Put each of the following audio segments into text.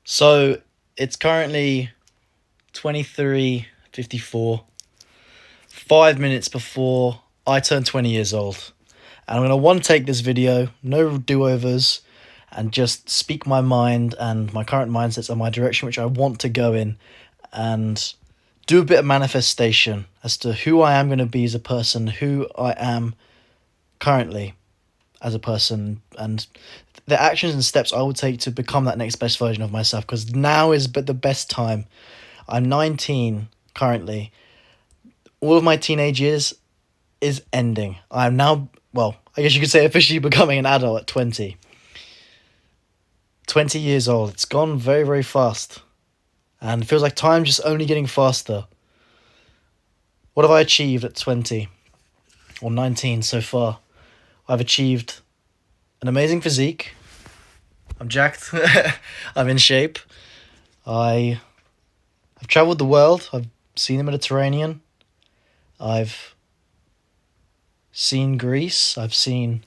So it's currently 23:54, 5 minutes before I turn 20 years old. And I'm going to one take this video, no do-overs, and just speak my mind and my current mindsets and my direction which I want to go in, and do a bit of manifestation as to who I am going to be as a person, who I am currently as a person, and the actions and steps I will take to become that next best version of myself, because now is but the best time. I'm 19 currently. All of my teenage years is ending. I'm now, well, I guess you could say officially becoming an adult at 20. 20 years old. It's gone very, very fast. And it feels like time just only getting faster. What have I achieved at 20 or 19 so far? I've achieved an amazing physique. I'm jacked. I'm in shape. I've traveled the world. I've seen the Mediterranean. I've seen Greece. I've seen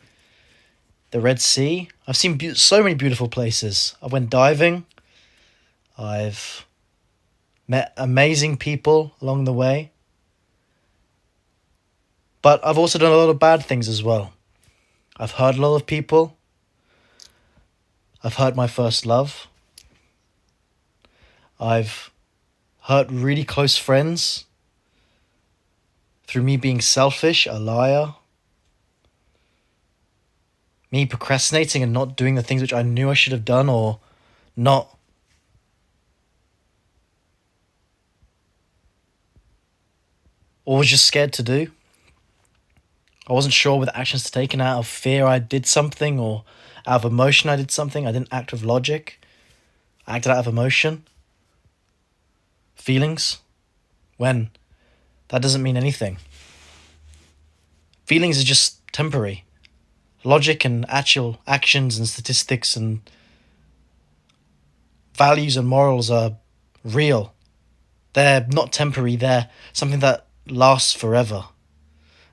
the Red Sea. I've seen so many beautiful places. I went diving. I've met amazing people along the way. But I've also done a lot of bad things as well. I've hurt a lot of people. I've hurt my first love. I've hurt really close friends through me being selfish, a liar, me procrastinating and not doing the things which I knew I should have done, or not or was just scared to do. I wasn't sure with actions to take, and out of fear I did something, or out of emotion I did something. I didn't act with logic. I acted out of emotion, feelings, when that doesn't mean anything. Feelings is just temporary. Logic and actual actions and statistics and values and morals are real. They're not temporary, they're something that lasts forever.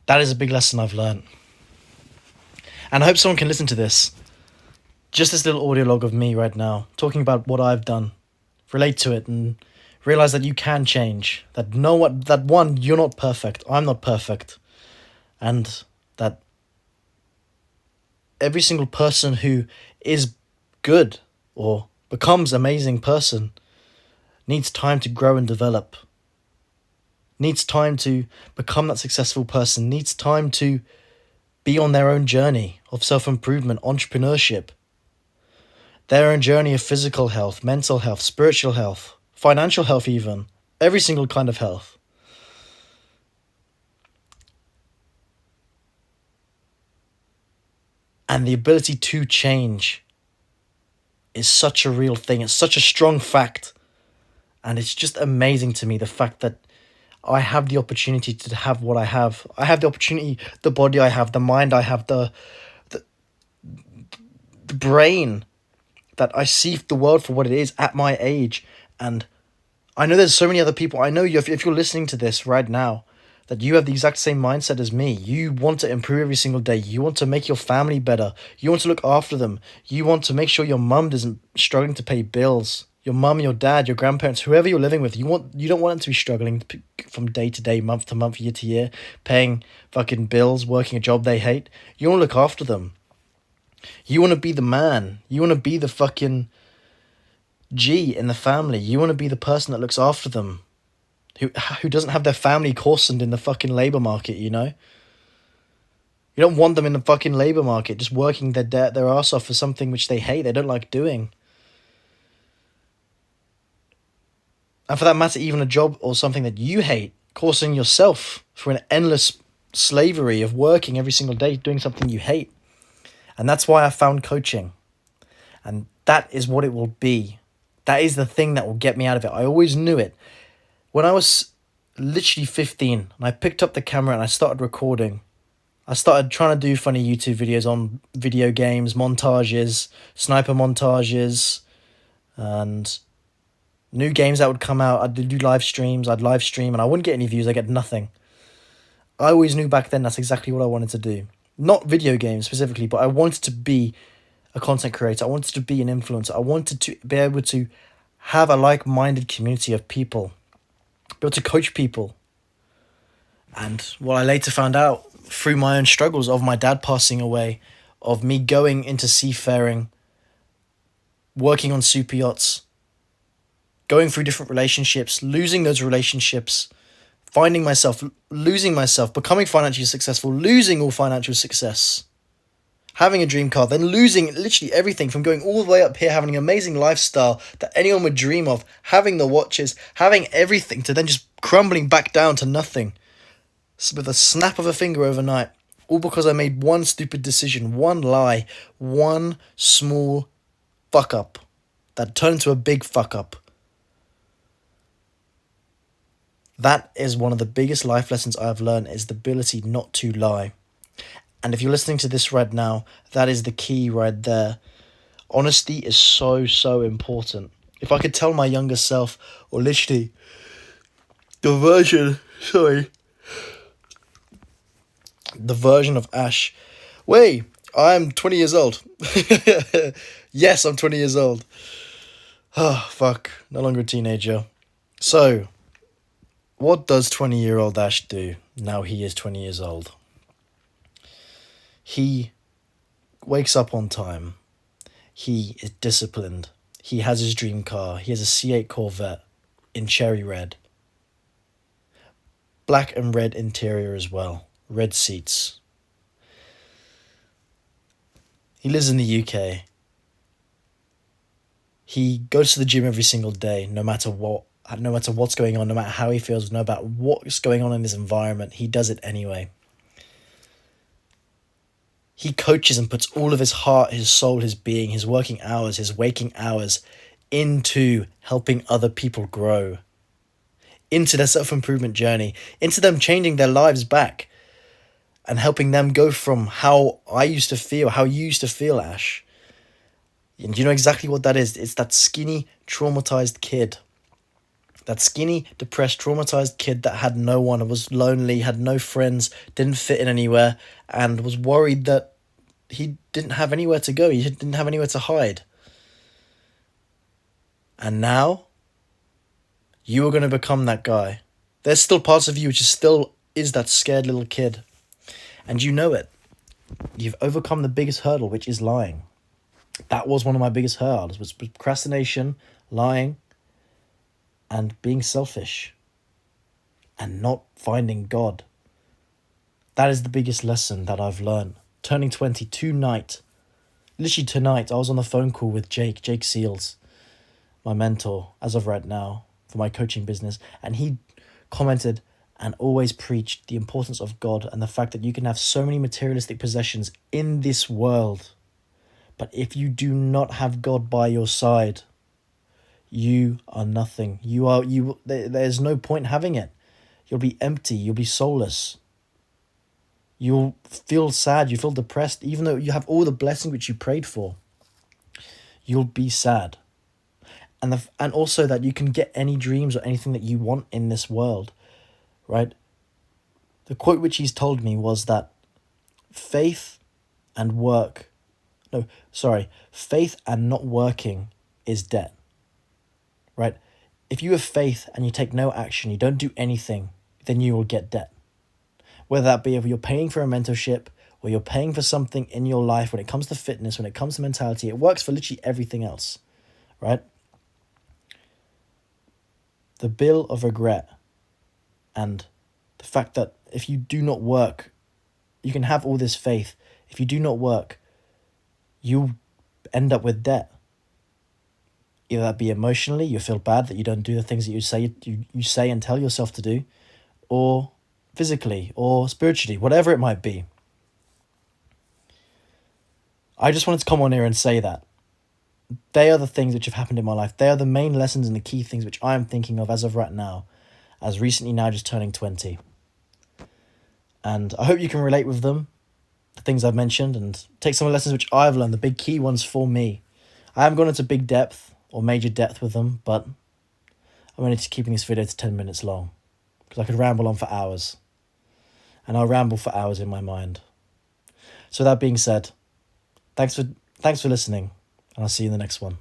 That is a big lesson I've learned. And I hope someone can listen to this. Just this little audio log of me right now, talking about what I've done. Relate to it and realize that you can change. That one, you're not perfect. I'm not perfect. And that every single person who is good or becomes an amazing person needs time to grow and develop. Needs time to become that successful person. Needs time to be on their own journey of self-improvement, entrepreneurship. Their own journey of physical health, mental health, spiritual health, financial health even. Every single kind of health. And the ability to change is such a real thing. It's such a strong fact. And it's just amazing to me, the fact that I have the opportunity to have what I have. I have the opportunity, the body I have, the mind I have, the brain that I see the world for what it is at my age. And I know there's so many other people. I know if you're listening to this right now, that you have the exact same mindset as me. You want to improve every single day. You want to make your family better. You want to look after them. You want to make sure your mum isn't struggling to pay bills. Your mum, your dad, your grandparents, whoever you're living with, you don't want them to be struggling from day to day, month to month, year to year, paying fucking bills, working a job they hate. You want to look after them. You want to be the man. You want to be the fucking G in the family. You want to be the person that looks after them. Who doesn't have their family coarsened in the fucking labour market, you know? You don't want them in the fucking labour market just working their ass off for something which they hate, they don't like doing. And for that matter, even a job or something that you hate, causing yourself for an endless slavery of working every single day, doing something you hate. And that's why I found coaching. And that is what it will be. That is the thing that will get me out of it. I always knew it. When I was literally 15 and I picked up the camera and I started recording, I started trying to do funny YouTube videos on video games, montages, sniper montages, and new games that would come out. I'd do live streams, I'd live stream and I wouldn't get any views, I'd get nothing. I always knew back then that's exactly what I wanted to do. Not video games specifically, but I wanted to be a content creator. I wanted to be an influencer. I wanted to be able to have a like-minded community of people, be able to coach people. And what I later found out through my own struggles of my dad passing away, of me going into seafaring, working on super yachts, going through different relationships, losing those relationships, finding myself, losing myself, becoming financially successful, losing all financial success, having a dream car, then losing literally everything from going all the way up here, having an amazing lifestyle that anyone would dream of, having the watches, having everything, to then just crumbling back down to nothing. So with a snap of a finger overnight, all because I made one stupid decision, one lie, one small fuck up that turned into a big fuck up. That is one of the biggest life lessons I've learned, is the ability not to lie. And if you're listening to this right now, that is the key right there. Honesty is so, so important. If I could tell my younger self, or literally the version of Ash, wait, I'm 20 years old. Yes, I'm 20 years old. Oh, fuck, no longer a teenager. So, what does 20-year-old Ash do now he is 20 years old? He wakes up on time. He is disciplined. He has his dream car. He has a C8 Corvette in cherry red. Black and red interior as well. Red seats. He lives in the UK. He goes to the gym every single day, no matter what's going on, no matter how he feels, no matter what's going on in his environment, he does it anyway. He coaches and puts all of his heart, his soul, his being, his working hours, his waking hours into helping other people grow, into their self-improvement journey, into them changing their lives back and helping them go from how I used to feel, how you used to feel, Ash. And you know exactly what that is. It's that skinny, traumatized kid. That skinny, depressed, traumatized kid that had no one, was lonely, had no friends, didn't fit in anywhere, and was worried that he didn't have anywhere to go. He didn't have anywhere to hide. And now, you are going to become that guy. There's still parts of you which is that scared little kid. And you know it. You've overcome the biggest hurdle, which is lying. That was one of my biggest hurdles, was procrastination, lying, and being selfish, and not finding God. That is the biggest lesson that I've learned. Turning 20 tonight, literally tonight, I was on the phone call with Jake Seals, my mentor, as of right now, for my coaching business, and he commented and always preached the importance of God and the fact that you can have so many materialistic possessions in this world, but if you do not have God by your side, you are nothing. There's no point having it. You'll be empty. You'll be soulless. You'll feel sad. You feel depressed, even though you have all the blessing which you prayed for. You'll be sad. And also that you can get any dreams or anything that you want in this world, right? The quote which he's told me was that faith and not working is debt. Right? If you have faith and you take no action, you don't do anything, then you will get debt. Whether that be if you're paying for a mentorship or you're paying for something in your life, when it comes to fitness, when it comes to mentality, it works for literally everything else, right? The bill of regret and the fact that if you do not work, you can have all this faith. If you do not work, you end up with debt. Either that be emotionally, you feel bad that you don't do the things that you say and tell yourself to do, or physically, or spiritually, whatever it might be. I just wanted to come on here and say that. They are the things which have happened in my life. They are the main lessons and the key things which I am thinking of as of right now, as recently now just turning 20. And I hope you can relate with them, the things I've mentioned, and take some of the lessons which I've learned, the big key ones for me. I haven't gone into big depth or major depth with them, but I'm only keeping this video to 10 minutes long, because I could ramble on for hours. And I'll ramble for hours in my mind. So that being said, thanks for listening, and I'll see you in the next one.